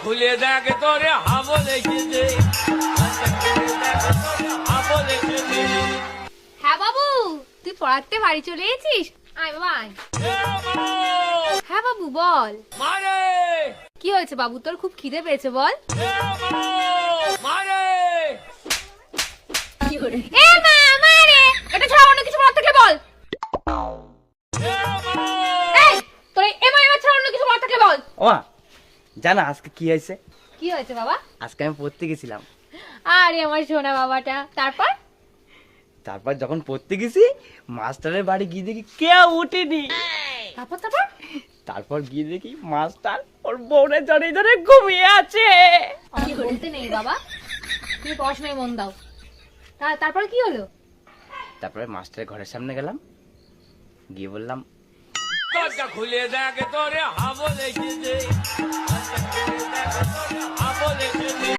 খুলে দেখে তোরে হাবল এসেছে। হ্যাঁ বাবু, তুই পড়াতে বাড়ি চলে এসেছিস? আয় বাবা আয়। হ্যাঁ বাবু বল, মারে কি হয়েছে বাবু, তোর খুব খিদে পেয়েছে বল। মারে এ মা মারে, এটা ছাড়া অন্য কিছু বলার থাকলে বল। এই তোর এমা এমা ছাড়া অন্য কিছু বলার থাকলে বল। ওমা জানা আজকে কি হয়েছে? কি হয়েছে বাবা? আজকে আমি পড়তে গেছিলাম। আরে আমার সোনা বাবাটা, তারপর? তারপর যখন পড়তে গেছি মাস্টারের বাড়ি গিয়ে দেখি কেউ উঠেনি। তারপর তারপর তারপর গিয়ে দেখি মাস্টার ওর বউরে জড়িয়ে ধরে ঘুমিয়ে আছে। আমি বলতে নেই বাবা, তুমি পড়াশোনায় মন দাও। তারপর কি হলো? তারপরে মাস্টারের ঘরের সামনে গেলাম, গিয়ে বললাম দরজা খুলে দেখে তোরে হাবল এসেছে।